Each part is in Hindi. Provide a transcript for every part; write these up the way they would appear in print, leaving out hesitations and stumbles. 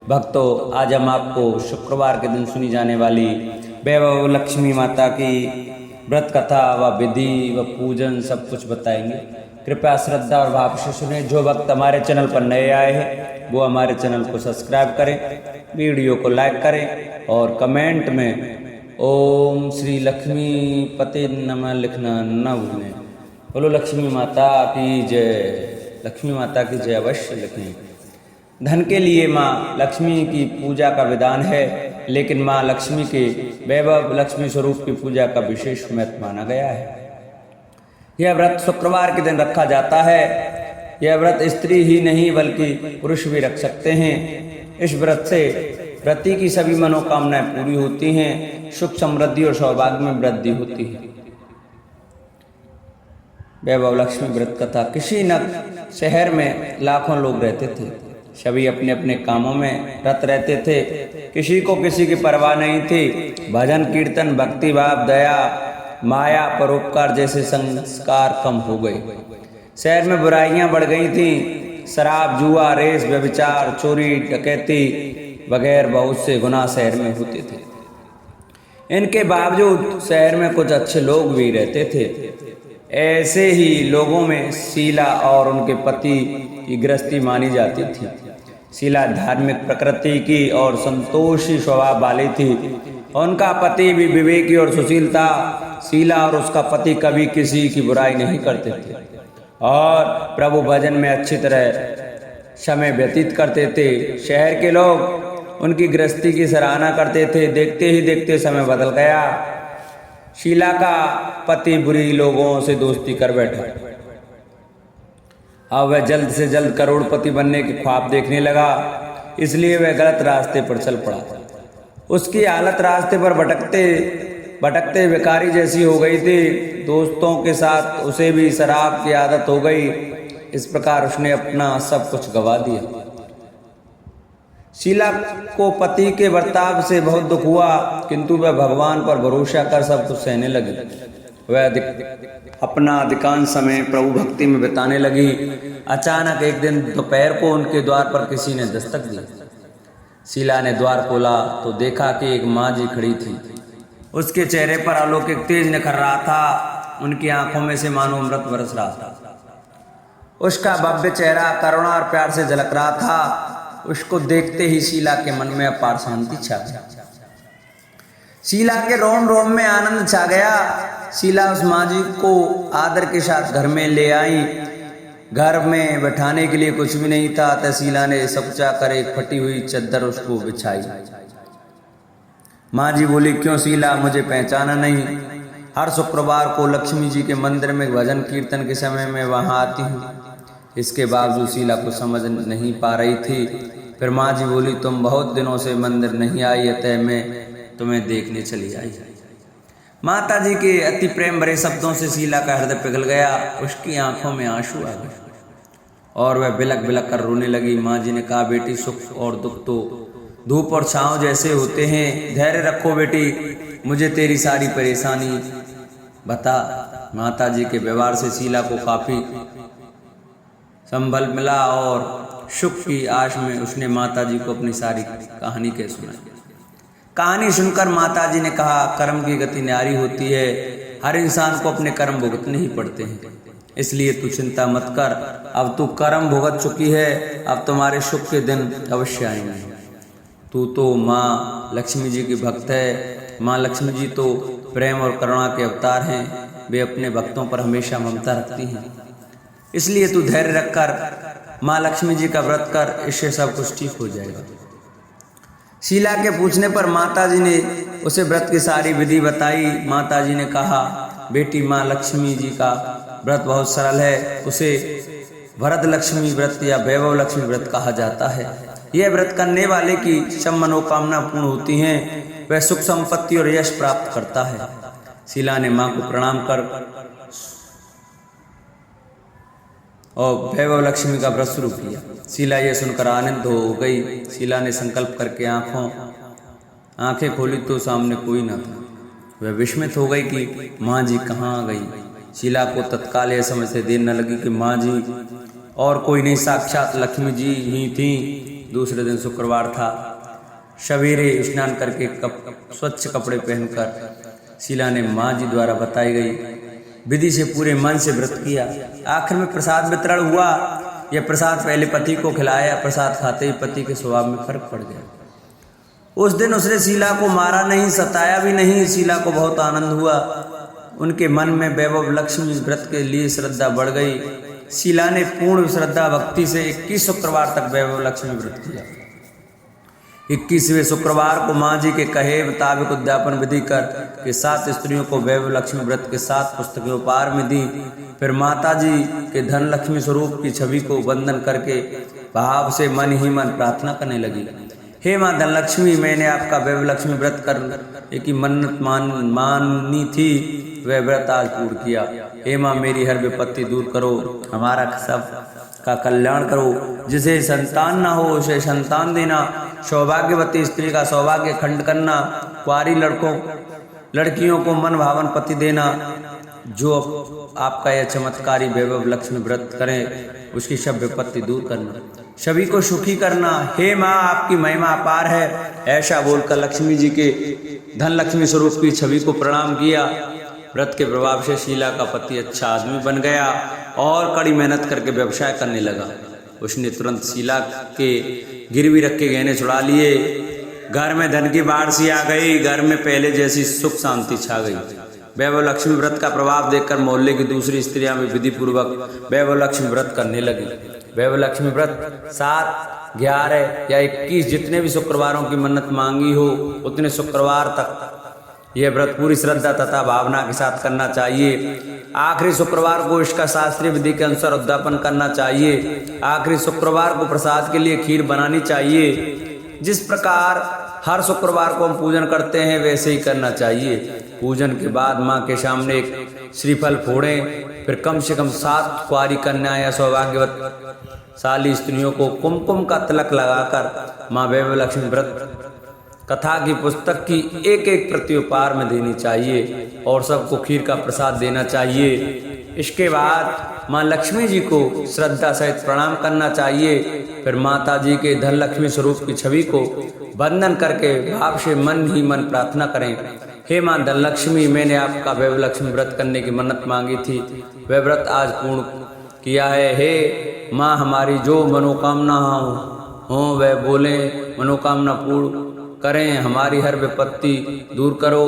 भक्तों, आज हम आपको शुक्रवार के दिन सुनी जाने वाली वैभव लक्ष्मी माता की व्रत कथा व विधि व पूजन सब कुछ बताएंगे। कृपया श्रद्धा और भाव से सुने। जो भक्त हमारे चैनल पर नए आए हैं वो हमारे चैनल को सब्सक्राइब करें, वीडियो को लाइक करें और कमेंट में ओम श्री लक्ष्मी पते नमः लिखना न भूलें। बोलो लक्ष्मी माता की जय। लक्ष्मी माता की जय अवश्य लिखें। धन के लिए माँ लक्ष्मी की पूजा का विधान है, लेकिन माँ लक्ष्मी के वैभव लक्ष्मी स्वरूप की पूजा का विशेष महत्व माना गया है। यह व्रत शुक्रवार के दिन रखा जाता है। यह व्रत स्त्री ही नहीं बल्कि पुरुष भी रख सकते हैं। इस व्रत से व्रती की सभी मनोकामनाएं पूरी होती हैं, सुख समृद्धि और सौभाग्य में वृद्धि होती है। वैभव लक्ष्मी व्रत कथा। किसी न शहर में लाखों लोग रहते थे। सभी अपने अपने कामों में रत रहते थे। किसी को किसी की परवाह नहीं थी। भजन कीर्तन भक्ति भाव दया माया परोपकार जैसे संस्कार कम हो गए। शहर में बुराइयां बढ़ गई थीं। शराब जुआ रेस व्यभिचार चोरी डकैती वगैरह बहुत से गुनाह शहर में होते थे। इनके बावजूद शहर में कुछ अच्छे लोग भी रहते थे। ऐसे ही लोगों में शीला और उनके पति की गृहस्थी मानी जाती थी। शीला धार्मिक प्रकृति की और संतोषी स्वभाव वाली थी। उनका पति भी विवेकी और सुशील था। शीला और उसका पति कभी किसी की बुराई नहीं करते थे और प्रभु भजन में अच्छी तरह समय व्यतीत करते थे। शहर के लोग उनकी गृहस्थी की सराहना करते थे। देखते ही देखते समय बदल गया। शीला का पति बुरी लोगों से दोस्ती कर बैठा। अब वह जल्द से जल्द करोड़पति बनने के ख्वाब देखने लगा, इसलिए वह गलत रास्ते पर चल पड़ा। उसकी हालत रास्ते पर भटकते भटकते भिखारी जैसी हो गई थी। दोस्तों के साथ उसे भी शराब की आदत हो गई। इस प्रकार उसने अपना सब कुछ गंवा दिया। शीला को पति के बर्ताव से बहुत दुख हुआ, किंतु वह भगवान पर भरोसा कर सब कुछ सहने लगी। वह अपना अधिकांश समय प्रभु भक्ति में बिताने लगी। अचानक एक दिन दोपहर को उनके द्वार पर किसी ने दस्तक दी। शीला ने द्वार खोला तो देखा कि एक माँ जी खड़ी थी। उसके चेहरे पर अलौकिक तेज निखर रहा था। उनकी आंखों में से मानो अमृत बरस रहा था। उसका भव्य चेहरा करुणा और प्यार से झलक रहा था। उसको देखते ही शीला के मन में अपार शांति छा गई। शीला के रोम रोम में आनंद छा गया। शीला उस माँ जी को आदर के साथ घर में ले आई। घर में बैठाने के लिए कुछ भी नहीं था, तो शीला ने सबचा कर एक फटी हुई चद्दर उसको बिछाई। माँ जी बोली, क्यों शीला, मुझे पहचाना नहीं? हर शुक्रवार को लक्ष्मी जी के मंदिर में भजन कीर्तन के समय में वहां आती हूँ। इसके बावजूद शीला को समझ नहीं पा रही थी। फिर माँ जी बोली, तुम बहुत दिनों से मंदिर नहीं आई, अतः मैं तुम्हें देखने चली आई। माता जी के अति प्रेम भरे शब्दों से शीला का हृदय पिघल गया। उसकी आंखों में आंसू आ गए और वह बिलक बिलक कर रोने लगी। माँ जी ने कहा, बेटी, सुख और दुख तो धूप और छांव जैसे होते हैं। धैर्य रखो बेटी, मुझे तेरी सारी परेशानी बता। माता जी के व्यवहार से शीला को काफी संबल मिला और सुख की आश में उसने माता जी को अपनी सारी कहानी कह सुनाई। कहानी सुनकर माता जी ने कहा, कर्म की गति न्यारी होती है। हर इंसान को अपने कर्म भुगतने ही पड़ते हैं, इसलिए तू चिंता मत कर। अब तू कर्म भुगत चुकी है, अब तुम्हारे सुख के दिन अवश्य आएंगे। तू तो माँ लक्ष्मी जी की भक्त है। माँ लक्ष्मी जी तो प्रेम और करुणा के अवतार हैं। वे अपने भक्तों पर हमेशा ममता रखती हैं, इसलिए तू धैर्य रखकर माँ लक्ष्मी जी का व्रत कर, इससे सब कुछ ठीक हो जाएगा। शीला के पूछने पर माता जी ने उसे व्रत की सारी विधि बताई। माता जी ने कहा, बेटी, माँ लक्ष्मी जी का व्रत बहुत सरल है। उसे वरद लक्ष्मी व्रत या वैभव लक्ष्मी व्रत कहा जाता है। यह व्रत करने वाले की सब मनोकामना पूर्ण होती हैं। वह सुख संपत्ति और यश प्राप्त करता है। शीला ने माँ को प्रणाम कर और वैभव लक्ष्मी का व्रत शुरू किया। शीला यह सुनकर आनंद हो गई। शीला ने संकल्प करके आंखें खोली तो सामने कोई न था। वह विस्मित हो गई कि माँ जी कहाँ गई। शीला को तत्काल यह समझ से देर न लगी कि माँ जी और कोई नहीं, साक्षात लक्ष्मी जी ही थी। दूसरे दिन शुक्रवार था। सवेरे स्नान करके स्वच्छ कपड़े पहनकर शीला ने माँ जी द्वारा बताई गई विधि से पूरे मन से व्रत किया। आखिर में प्रसाद वितरण हुआ। यह प्रसाद पहले पति को खिलाया। प्रसाद खाते ही पति के स्वभाव में फर्क पड़ गया। उस दिन उसने शीला को मारा नहीं, सताया भी नहीं। शीला को बहुत आनंद हुआ। उनके मन में वैभव लक्ष्मी व्रत के लिए श्रद्धा बढ़ गई। शीला ने पूर्ण श्रद्धा भक्ति से 21 शुक्रवार तक वैभव लक्ष्मी व्रत किया। 21वें शुक्रवार को माँ जी के कहे मुताबिक उद्यापन विधि कर के 7 स्त्रियों को वैभव लक्ष्मी व्रत के 7 पुस्तकें उपहार में दी। फिर माता जी के धन लक्ष्मी स्वरूप की छवि को वंदन करके भाव से मन ही मन प्रार्थना करने लगी। हे माँ धनलक्ष्मी, मैंने आपका वैभव लक्ष्मी व्रत कर की मन्नत मानी थी, वह व्रत आज पूर्ण किया। हे माँ, मेरी हर विपत्ति दूर करो, हमारा सब का कल्याण करो। जिसे संतान ना हो उसे संतान देना, सौभाग्यवती स्त्री का सौभाग्य खंड करना, कुंवारी लड़कियों को मन भावन पति देना। जो आपका यह चमत्कारी वैभव लक्ष्मी व्रत करें उसकी सब विपत्ति दूर करना, सभी को सुखी करना। हे माँ, आपकी महिमा अपार है। ऐसा बोलकर लक्ष्मी जी के धन लक्ष्मी स्वरूप की छवि को प्रणाम किया। व्रत के प्रभाव से शीला का पति अच्छा आदमी बन गया और कड़ी मेहनत करके व्यवसाय करने लगा। उसने तुरंत शीला के गिरवी रख के गहने छुड़ा लिए। घर में धन की बाढ़ सी आ गई। घर में पहले जैसी सुख शांति छा गई। वैभव लक्ष्मी व्रत का प्रभाव देखकर मोहल्ले की दूसरी स्त्रियां भी विधि पूर्वक वैभव लक्ष्मी व्रत करने लगी। वैभव लक्ष्मी व्रत 7, 11 या 21 जितने भी शुक्रवारों की मन्नत मांगी हो उतने शुक्रवार तक यह व्रत पूरी श्रद्धा तथा भावना के साथ करना चाहिए। आखिरी शुक्रवार को इसका शास्त्रीय विधि के अनुसार उद्यापन करना चाहिए। आखिरी शुक्रवार को प्रसाद के लिए खीर बनानी चाहिए। जिस प्रकार हर शुक्रवार को हम पूजन करते हैं वैसे ही करना चाहिए। पूजन के बाद माँ के सामने एक श्रीफल फोड़ें। फिर कम से कम 7 कुंवारी कन्या या सौभाग्यवती स्त्रियों को कुमकुम का तिलक लगाकर माँ वैभव लक्ष्मी व्रत कथा की पुस्तक की एक प्रति उपहार में देनी चाहिए और सबको खीर का प्रसाद देना चाहिए। इसके बाद माँ लक्ष्मी जी को श्रद्धा सहित प्रणाम करना चाहिए। फिर माता जी के धन लक्ष्मी स्वरूप की छवि को वंदन करके भाव से मन ही मन प्रार्थना करें। हे माँ धनलक्ष्मी, मैंने आपका वैभव लक्ष्मी व्रत करने की मन्नत मांगी थी, वह व्रत आज पूर्ण किया है। हे माँ, हमारी जो मनोकामना हो वह बोले मनोकामना पूर्ण करें। हमारी हर विपत्ति दूर करो,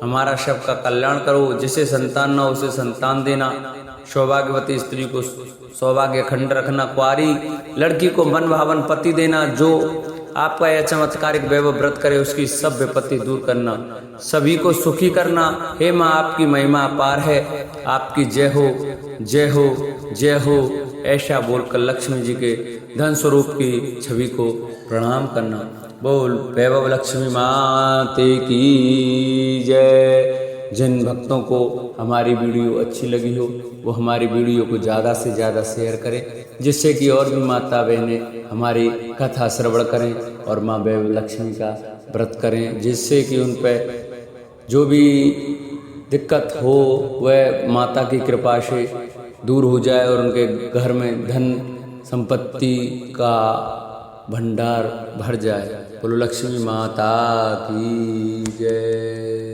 हमारा सबका कल्याण करो। जिसे संतान न हो उसे संतान देना, सौभाग्यवती स्त्री को सौभाग्य खंड रखना, कुंवारी लड़की को मन भावन पति देना। जो आपका यह चमत्कारिक वैभव व्रत करे उसकी सब विपत्ति दूर करना, सभी को सुखी करना। हे माँ, आपकी महिमा अपार है। आपकी जय हो, जय हो, जय हो। ऐसा बोलकर लक्ष्मी जी के धन स्वरूप की छवि को प्रणाम करना। बोल वैभव लक्ष्मी माते की जय। जिन भक्तों को हमारी वीडियो अच्छी लगी हो वो हमारी वीडियो को ज़्यादा से ज़्यादा शेयर करें, जिससे कि और भी माता बहनें हमारी कथा श्रवण करें और माँ वैभव लक्ष्मी का व्रत करें, जिससे कि उन पर जो भी दिक्कत हो वह माता की कृपा से दूर हो जाए और उनके घर में धन संपत्ति का भंडार भर जाए। बोलो लक्ष्मी माता की जय।